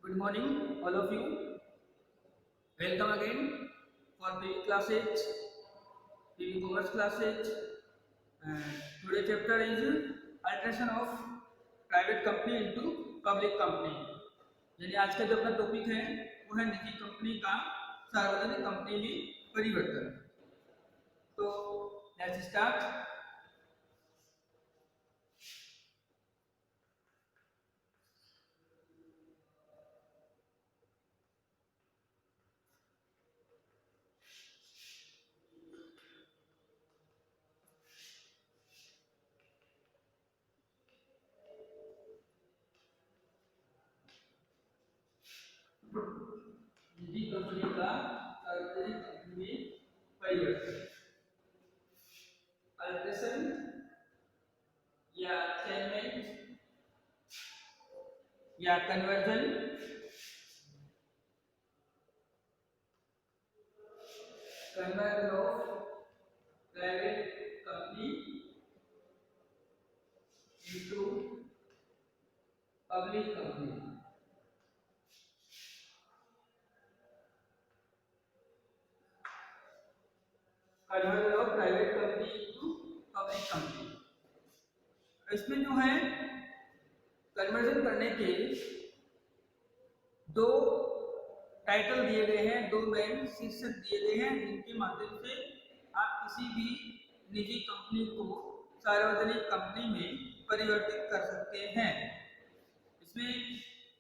Good morning, all of you. Welcome again for PV classes, PV commerce classes. And today chapter is alteration of private company into public company. यानी आज का जो अपना topic है वो है निजी कंपनी का सार्वजनिक कंपनी में परिवर्तन. तो लेट्स स्टार्ट. निजी कंपनी का सार्वजनिक कंपनी में परिवर्तन. अल्ट्रेशन या चेंजमेंट या conversion of private company into public company. Conversion of private company into public company. इसमें जो है कन्वर्जन करने के दो टाइटल दिए गए हैं, दो मेन शीर्षक दिए गए हैं जिनके माध्यम से आप किसी भी निजी कंपनी को सार्वजनिक कंपनी में परिवर्तित कर सकते हैं. इसमें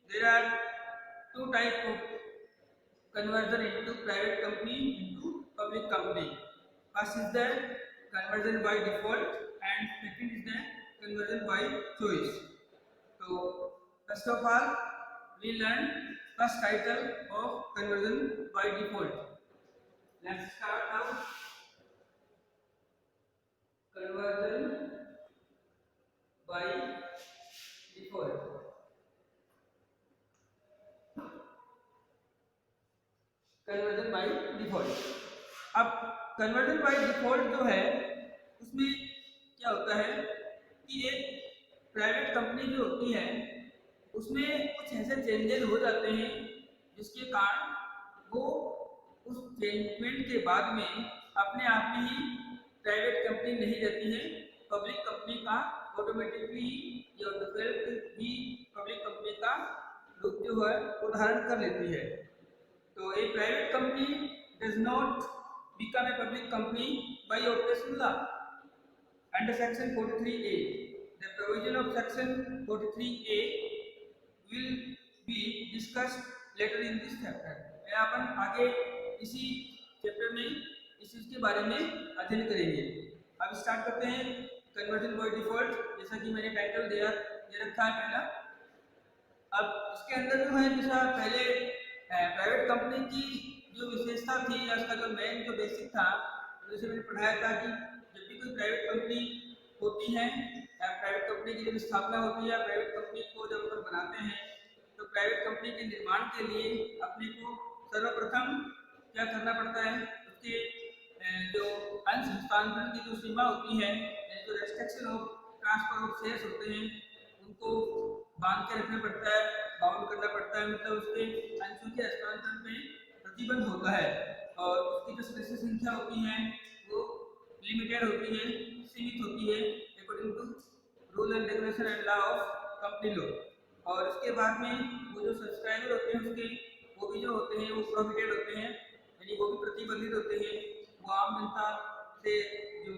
there are two type of conversion into private company into public company. First is the conversion by default and second is the conversion by choice. तो first of all we learn first title of conversion by default. Let's start now. Conversion by default. Conversion by default. अब conversion by default जो है उसमें क्या होता है कि एक प्राइवेट कंपनी जो होती है उसमें कुछ ऐसे चेंजेस हो जाते हैं जिसके कारण वो उस चेंजमेंट के बाद में अपने आप में ही प्राइवेट कंपनी नहीं रहती है, पब्लिक कंपनी का ऑटोमेटिकली या डिफॉल्ट ही पब्लिक कंपनी का रूप जो है वो धारण कर लेती है. तो a private company does not become a public company by operation law under section 43A. The provision of section 43A will be discussed later in this chapter. मैं अपन आगे इसी चैप्टर में इस चीज के बारे में अध्ययन करेंगे. अब स्टार्ट करते हैं कन्वर्जन बाय डिफॉल्ट. जैसा कि मैंने टाइटल दे रखा है पहला. अब इसके अंदर जो है जैसा पहले प्राइवेट कंपनी की जो विशेषता थी या उसका जो मेन जो बेसिक था, जैसे मैंने पढ़ाया था कि जब भी कोई प्राइवेट कंपनी होती है या प्राइवेट कंपनी की जब स्थापना होती है, प्राइवेट कंपनी को जब हम बनाते हैं तो प्राइवेट कंपनी के निर्माण के लिए अपने को सर्वप्रथम क्या करना पड़ता है, उसके जो अंश हस्तांतरण की जो सीमा होती है, जो restriction of transfer of shares होते हैं उनको बांध के रखना पड़ता है, बाउंड करना पड़ता है. मतलब उसके अंशों के हस्तांतरण पे प्रतिबंध होता है और उसकी जो सदस्य संख्या होती है वो लिमिटेड होती है, सीमित होती है according to rule and regulation and law of company law. और उसके बाद में वो जो सब्सक्राइबर होते हैं उसके वो भी जो होते हैं वो प्रोहिबिटेड होते हैं, यानी वो भी प्रतिबंधित होते हैं. वो आम जनता से जो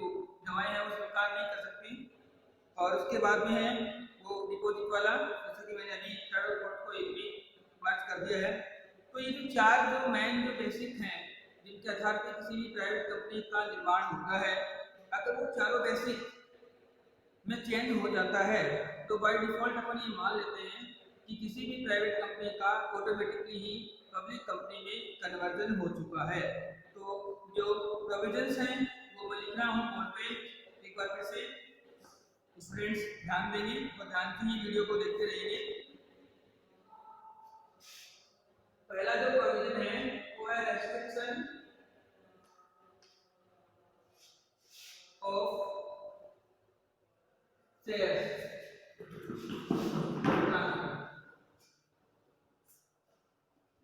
जमाएं हैं वो स्वीकार नहीं कर सकती. और उसके बाद में है वो डिपॉजिट वाला, जैसे कि मैंने अभी थर्ड रिपोर्ट को एक भी मार्च कर दिया है. तो ये जो चार जो मेन जो बेसिक हैं जिनके आधार पर किसी भी प्राइवेट कंपनी का निर्माण होता है, अगर वो चारों बेसिक में चेंज हो जाता है तो बाय डिफॉल्ट अपन ये मान लेते हैं कि किसी भी प्राइवेट कंपनी का ऑटोमेटिकली ही पब्लिक कंपनी में कन्वर्जन हो चुका है. तो जो प्रोविजंस हैं वो मैं लिख रहा हूँ बोर्ड पे. एक बार फिर से स्टूडेंट्स ध्यान देंगे और ध्यान से ही वीडियो को देखते रहेंगे. पहला जो प्रोविजन है वो है restriction of shares transfer.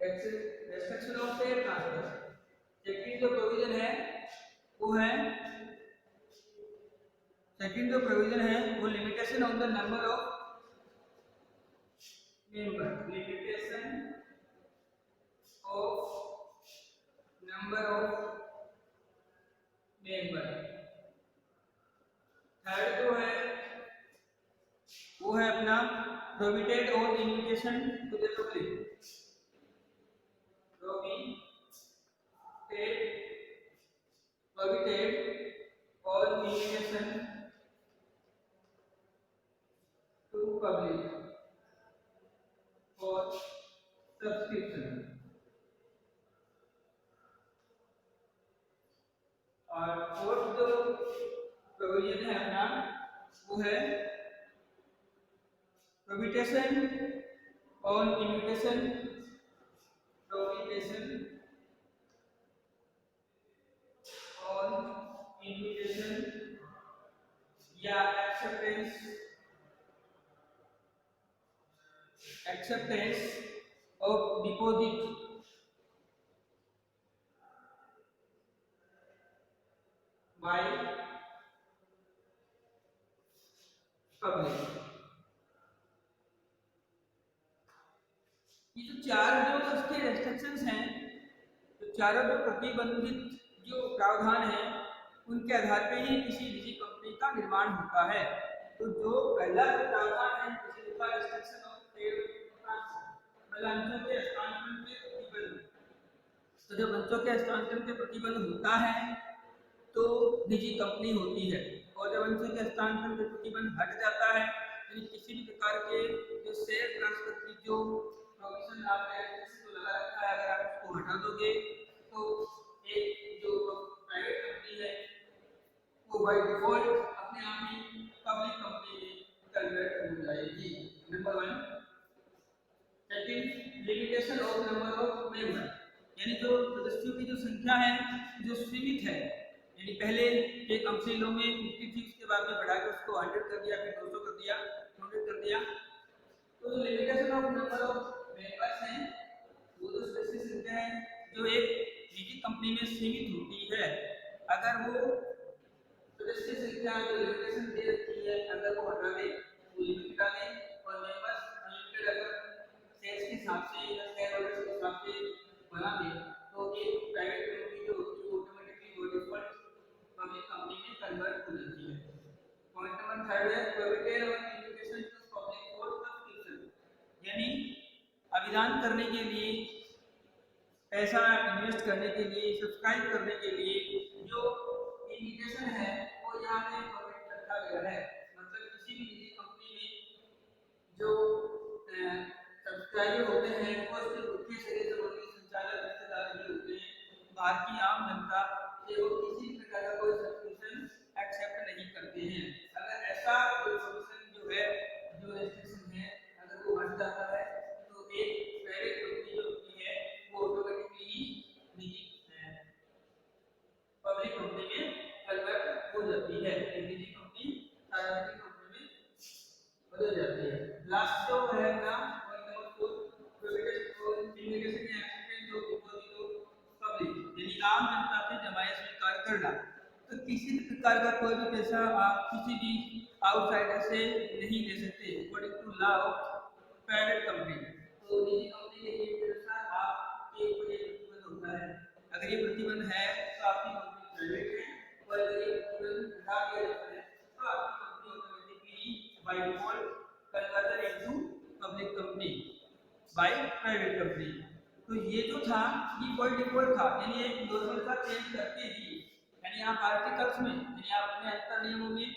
Restriction of share transfer. Second जो प्रोविजन है वो है वो limitation on the number of member, limitation of number of member. Third जो है वो है अपना provided or invitation to the public, provided or invitation to public for subscription। और फोर्थ जो प्रोविजन है अपना वो है prohibition on invitation या acceptance of deposit by public। ये जो चार जो उसके रेस्ट्रिक्शंस हैं, तो चारों जो प्रतिबंधित जो प्रावधान है उनके आधार पर ही किसी निजी कंपनी का निर्माण होता है। तो जो पहला जो प्रावधान है रेस्ट्रिक्शन ऑफ ट्रेड अंशों के हस्तांतरण के प्रतिबंध, तो जब अंशों के हस्तांतरण के प्रतिबंध होता है तो निजी कंपनी होती है, और जब अंशों के हस्तांतरण के प्रतिबंध हट जाता है यानी किसी भी प्रकार के जो शेयर ट्रांसफर की जो प्रोविजन आपने तो लगा रखा है अगर आप उसको हटा दोगे तो एक जो प्राइवेट कंपनी है वो बाय डिफॉल्ट अपने आप ही पब्लिक कंपनी में कन्वर्ट हो जाएगी। Number 1। Second, limitation of number of member, यानी जो सदस्यों की जो संख्या है जो सीमित है, यानी पहले के कंपनी लोग में 50 थी, उसके बाद में बढ़ा के उसको 100 कर दिया, फिर 200 कर दिया, 100 कर दिया। तो limitation of number of members हैं वो तो स्पेसिफिक संख्या है जो एक निजी कंपनी में सीमित होती है। अगर वो सदस्य संख्या जो लिमिटेशन दे रखी है अगर वो हटा दे तो लिमिट हटा दे, और मेंबर्स अनलिमिटेड अगर शेयर्स के हिसाब से या शेयर होल्डर्स के हिसाब से बना दे तो एक प्राइवेट कंपनी जो होती है ऑटोमेटिकली वो डिफॉल्ट पब्लिक कंपनी में कन्वर्ट हो जाती है। पॉइंट नंबर 3 है provided or invitation to public for subscription, यानी आवेदन करने के लिए, पैसा इन्वेस्ट करने के लिए, सब्सक्राइब करने के लिए जो इन्विटेशन है वो यहाँ पे प्रोवाइड रखा गया है। मतलब किसी भी निजी कंपनी में जो सब्सक्राइबर होते हैं वो सिर्फ उनके सगे संबंधी संचालक रिश्तेदार ही होते हैं, बाहर की आम जनता से वो किसी प्रकार का कोई सब्सक्रिप्शन एक्सेप्ट नहीं करते हैं। अगर ऐसा प्रोविजन जो है जो रेस्ट्रिक्शन है अगर वो हट जाता है तो एक प्राइवेट कंपनी जो होती है वो ऑटोमेटिकली निजी पब्लिक कंपनी में कन्वर्ट हो जाती है, निजी कंपनी सार्वजनिक कंपनी में बदल जाती है। लास्ट जो है ना पॉइंट नंबर 4 प्रोविडेंट और इन्विटेशन या acceptance of deposit of public, यानी आम जनता से जमायत स्वीकार करना। तो किसी भी प्रकार का कोई भी पैसा आप किसी भी आउटसाइडर से नहीं ले सकते according to law of private company. तो निजी कंपनी के नियम के अनुसार आपके ऊपर ये प्रतिबंध होता है। अगर ये प्रतिबंध है तो आपकी कंपनी प्राइवेट है, और अगर ये प्रतिबंध हटा दिया जाता है तो आपकी company automatically by default converted into public company by private company. तो ये जो था ये बाय डिफॉल्ट था, यानी एक नॉर्मल का चेंज करके ही, यानी आप आर्टिकल्स में यानी आप अपने अंतर नियमों में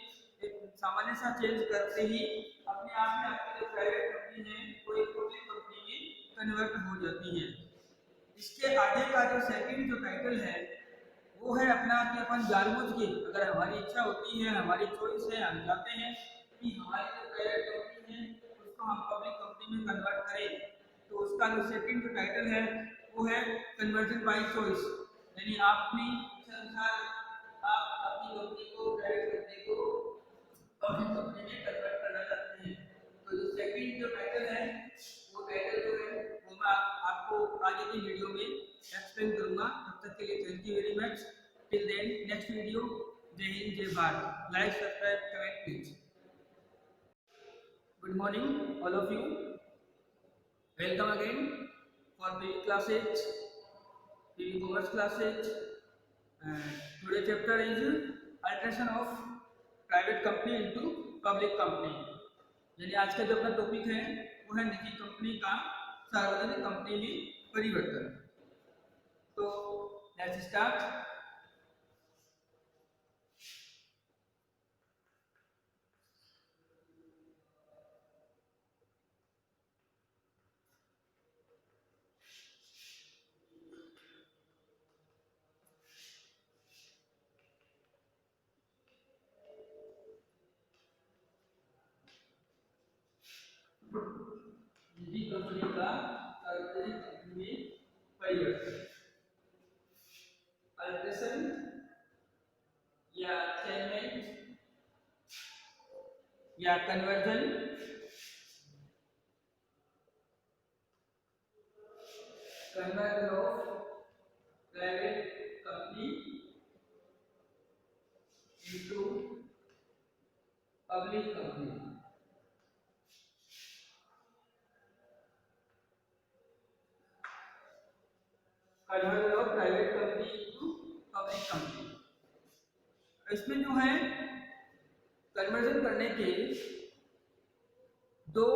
एक सामान्य सा चेंज करते ही अपने आप में आपकी जो प्राइवेट कंपनी है वो एक पब्लिक कंपनी में कन्वर्ट हो जाती है। इसके आगे का जो सेकंड जो टाइटल है वो है अपना कि अपन जानबूझ के अगर हमारी इच्छा होती है, हमारी चॉइस है, हम चाहते हैं कि हमारी जो प्राइवेट कंपनी है उसको हम पब्लिक कंपनी में कन्वर्ट करें, तो उसका जो सेकंड जो टाइटल है वो है कन्वर्जन बाय चॉइस, यानी आप अपनी इच्छा अनुसार आप अपनी कंपनी को प्राइवेट कंपनी को पब्लिक कंपनी में कन्वर्ट करना चाहते हैं। तो जो सेकंड जो टाइटल है वो टाइटल जो है वो मैं आपको आज आगे की वीडियो में एक्सप्लेन करूंगा। तब तक के लिए thank you very much. Till then next video. जय हिंद जय Bharat. Like subscribe comment please. Good morning all of you. Welcome again for PV classes, PV commerce classes. Today chapter is alteration of private company into public company. यानी आज का जो अपना topic है वो है निजी कंपनी का सार्वजनिक कंपनी में परिवर्तन। तो लेट्स स्टार्ट। निजी कंपनी का सार्वजनिक कंपनी में परिवर्तन। अल्टरेशन या चेंजमेंट या conversion of private company into public company। Conversion of private company into public company. इसमें जो है कन्वर्जन करने के दो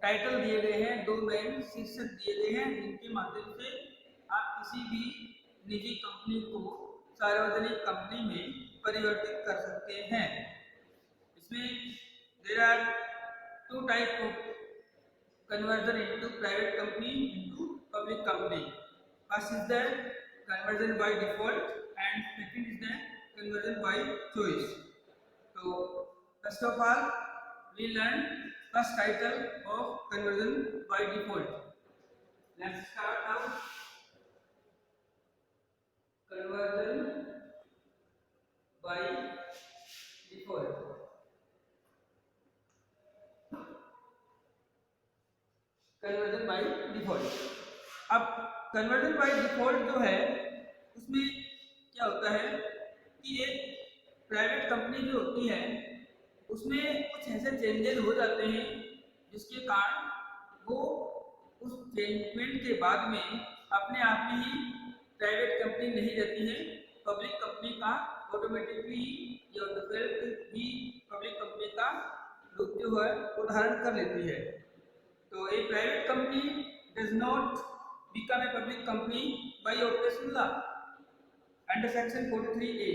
टाइटल दिए गए हैं, दो मेन शीर्षक दिए गए हैं, जिनके माध्यम से आप किसी भी निजी कंपनी को सार्वजनिक कंपनी में परिवर्तित कर सकते हैं। इसमें there are two type of conversion into private company into public company. First is the conversion by default and second is the conversion by choice. So first of all we learn first title of conversion by default. Let's start now. Conversion by default. Conversion by default. अब conversion by default जो है उसमें क्या होता है कि एक private company जो होती है उसमें कुछ ऐसे चेंजेस हो जाते हैं जिसके कारण वो उस चेंजमेंट के बाद में अपने आप में ही प्राइवेट कंपनी नहीं रहती है, पब्लिक कंपनी का ऑटोमेटिकली या डिफॉल्ट ही पब्लिक कंपनी का रूप जो है वो धारण कर लेती है। So a private company does not become a public company by operation law under section 43A.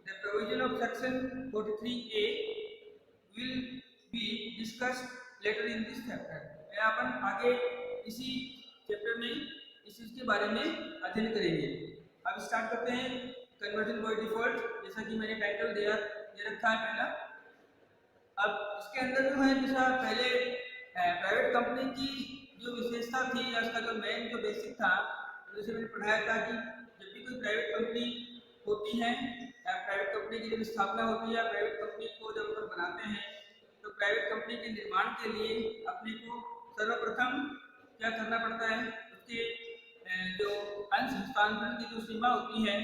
The provision of section 43A will be discussed later in this chapter. अपन आगे इसी चैप्टर में इस चीज के बारे में अध्ययन करेंगे। अब स्टार्ट करते हैं कन्वर्जन बाय डिफॉल्ट, जैसा कि मैंने टाइटल दे रखा है पहला। अब इसके अंदर जो है जैसा पहले प्राइवेट कंपनी की जो विशेषता थी या उसका जो मेन जो बेसिक था, जैसे मैंने पढ़ाया था कि जब भी कोई प्राइवेट कंपनी होती है या प्राइवेट कंपनी की जब स्थापना होती है या प्राइवेट कंपनी को जब अपन बनाते हैं तो प्राइवेट कंपनी के निर्माण के लिए अपने को सर्वप्रथम क्या करना पड़ता है, उसके जो अंश हस्तांतरण की जो सीमा होती है,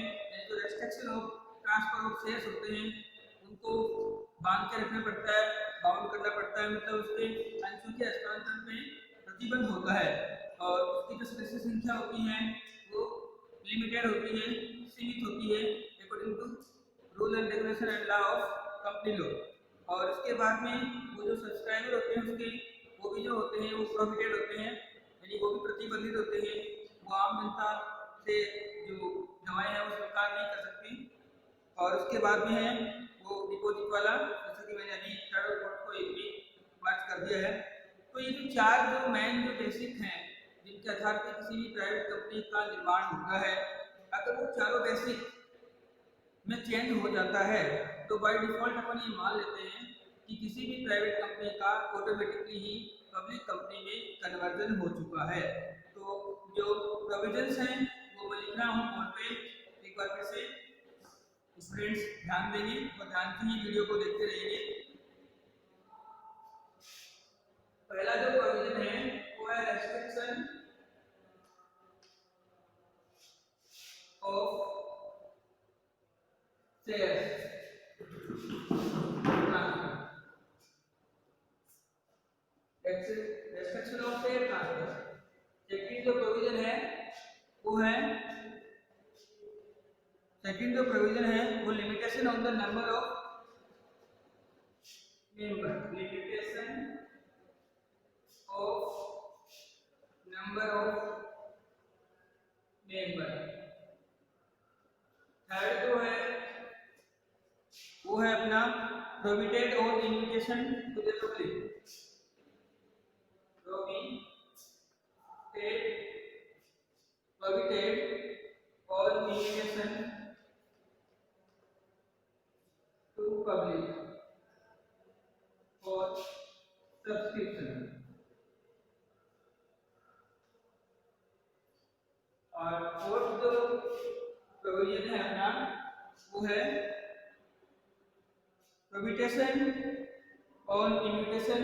जो restriction of transfer of shares होते हैं उनको बांध के रखना पड़ता है, बाउंड करना पड़ता है, मतलब उसके अंशों के हस्तांतरण में प्रतिबंध होता है और उसकी जो सदस्य संख्या होती है वो लिमिटेड होती है, सीमित होती है according to rule and regulation and law of company law. और उसके बाद में वो जो सब्सक्राइबर होते हैं उसके वो भी जो होते हैं वो प्रोहिबिटेड होते हैं, यानी वो भी प्रतिबंधित होते हैं, वो आम जनता से जो दवाएं हैं वो स्वीकार नहीं कर सकती। और उसके बाद में है वो डिपॉजिट वाला, जैसा कि मैंने अभी थर्ड और फोर्थ को एक भी मार्च कर दिया है। तो ये जो चार जो मेन जो बेसिक हैं जिनके आधार पर किसी भी प्राइवेट कंपनी का निर्माण होता है, अगर वो चारों बेसिक में चेंज हो जाता है तो बाय डिफॉल्ट अपन ये मान लेते हैं कि किसी भी प्राइवेट कंपनी का ऑटोमेटिकली ही पब्लिक कंपनी में कन्वर्जन हो चुका है। तो जो प्रोविजंस हैं वो मैं लिख रहा हूँ बोर्ड पे, एक बार फिर से स्टूडेंट्स ध्यान देंगे और ध्यान से ही वीडियो को देखते रहेंगे। पहला जो प्रोविजन है वो है restriction of shares restriction of share transfer. Second जो प्रोविजन है वो है वो limitation on the number of member, limitation of number of member. Third जो है वो है अपना provided or invitation to the public, provided or invitation to public for subscription। और फोर्थ जो प्रोविजन है अपना वो है प्रोविटेशन ऑन इन्विटेशन,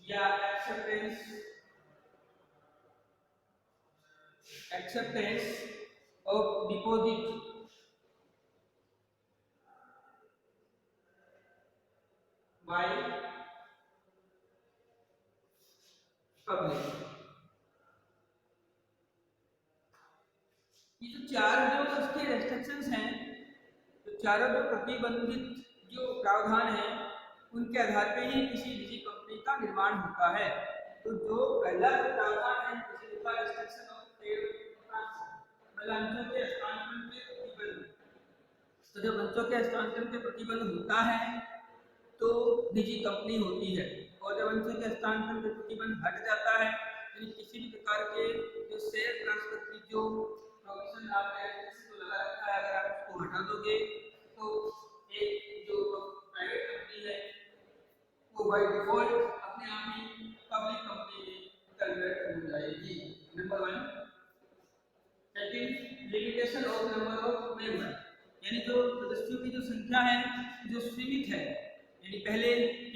या acceptance of deposit by public। ये जो चार जो उसके रेस्ट्रिक्शंस हैं, तो चारों जो प्रतिबंधित जो प्रावधान हैं उनके आधार पर ही किसी निजी कंपनी का निर्माण होता है। तो जो पहला प्रावधान है रेस्ट्रिक्शन ऑफ ट्रेड ट्रांसफर, अंशों के हस्तांतरण के प्रतिबंध। तो जब अंशों के हस्तांतरण के प्रतिबंध होता है तो निजी कंपनी होती है, और जब अंशों के हस्तांतरण के प्रतिबंध हट जाता है यानी किसी भी प्रकार के जो शेयर ट्रांसफर की जो प्रोविजन आपने को लगा रखा है अगर आप उसको हटा दोगे तो एक जो प्राइवेट कंपनी है वो बाय डिफॉल्ट अपने आप ही पब्लिक कंपनी में कन्वर्ट हो जाएगी। Number 1। Second, limitation of number of member, यानी जो सदस्यों की जो संख्या है जो सीमित है, यानी पहले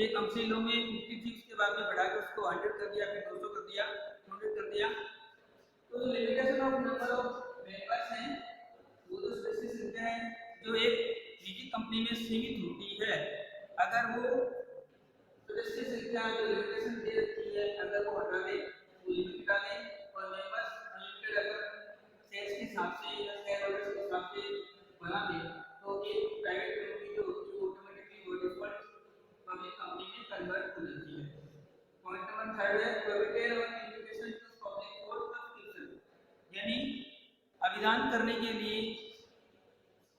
एक कंपनी लो में 50 थी, उसके बाद में बढ़ा के उसको 100 कर दिया, फिर 200 कर दिया, 200 कर दिया। तो limitation of number of members हैं वो तो सदस्य संख्या है जो एक निजी कंपनी में सीमित होती है। अगर वो सदस्य संख्या जो लिमिटेशन दे रखी है अगर वो हटा दे तो लिमिट हटा दे, और मेंबर्स अनलिमिटेड अगर शेयर्स के हिसाब से या शेयर होल्डर्स के हिसाब से बना दे तो एक प्राइवेट कंपनी जो होती है ऑटोमेटिकली वो डिफॉल्ट पब्लिक कंपनी में कन्वर्ट हो जाती है। पॉइंट नंबर 3 है provided or invitation to public for subscription, यानी अभिदान करने के लिए,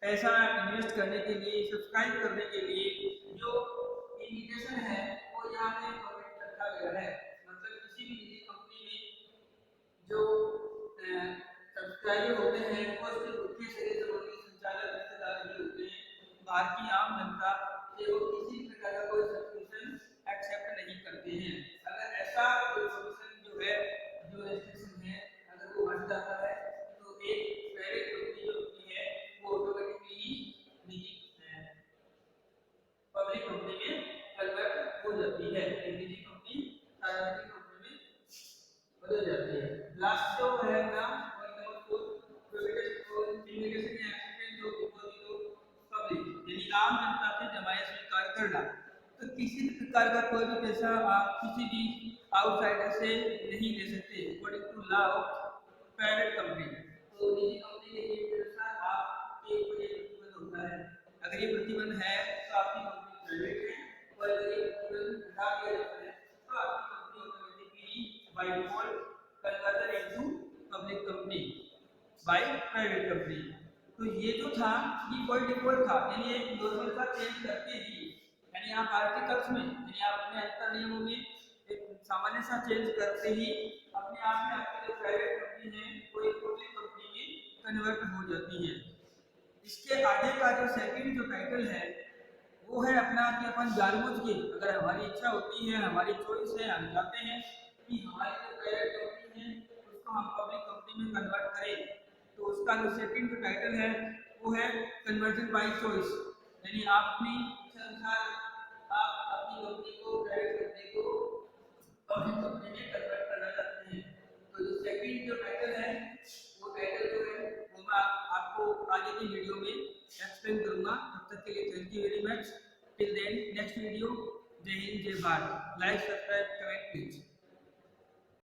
पैसा इन्वेस्ट करने के लिए, सब्सक्राइब करने के लिए जो इन्विटेशन है वो यहाँ पे प्रोवाइड रखा गया है। मतलब किसी भी निजी कंपनी में जो सब्सक्राइबर होते हैं वो सिर्फ उनके शेयर संबंधी संचालक हिस्सेदार ही होते हैं, बाहर की आम जनता से वो किसी प्रकार का कोई सब्सक्रिप्शन एक्सेप्ट नहीं करते हैं। अगर ऐसा कोई सब्सक्रिप्शन जो है जो रेस्ट्रिक्शन है अगर वो हट जाता है तो एक प्राइवेट कंपनी जो होती है वो ऑटोमेटिकली ही निजी पब्लिक कंपनी में कन्वर्ट हो जाती है, निजी कंपनी सार्वजनिक कंपनी में बदल जाती है। लास्ट जो है ना पॉइंट नंबर 4 प्रोविडेंट और इन्विटेशन या एक्सेप्टेंस ऑफ डिपॉजिट पब्लिक, यानी आम जनता से जमाया स्वीकार करना। तो किसी भी प्रकार का कोई भी पैसा आप किसी भी आउटसाइडर से नहीं ले सकते according to law of private company. तो निजी कंपनी के अनुसार आपके ऊपर ये प्रतिबंध होता है। अगर ये प्रतिबंध है तो आपकी कंपनी प्राइवेट है, और अगर ये प्रतिबंध हटा दिया जाता है तो आपकी company automatically by default converted into public company by private company. तो ये जो था ये बाय डिफॉल्ट था, यानी एक नॉर्मल का चेंज करके ही, यानी आप आर्टिकल्स में यानी आप अपने अंतर नियमों में एक सामान्य सा चेंज करते ही अपने आप में आपकी जो प्राइवेट कंपनी है वो एक पब्लिक कंपनी में कन्वर्ट हो जाती है। इसके आगे का जो सेकंड जो टाइटल है वो है अपना कि अपन जानबूझ के अगर हमारी इच्छा होती है, हमारी चॉइस है, हम चाहते हैं कि हमारी जो प्राइवेट कंपनी है उसको हम पब्लिक कंपनी में कन्वर्ट करें, तो उसका जो सेकंड जो टाइटल है वो है कन्वर्जन बाय चॉइस, यानी आप अपनी इच्छा अनुसार आप अपनी कंपनी को आगे की वीडियो में एक्सप्लेन करूंगा। तब तक के लिए thank you very much. Till then next video. जय हिंद, जय Bharat. Like, subscribe, comment please.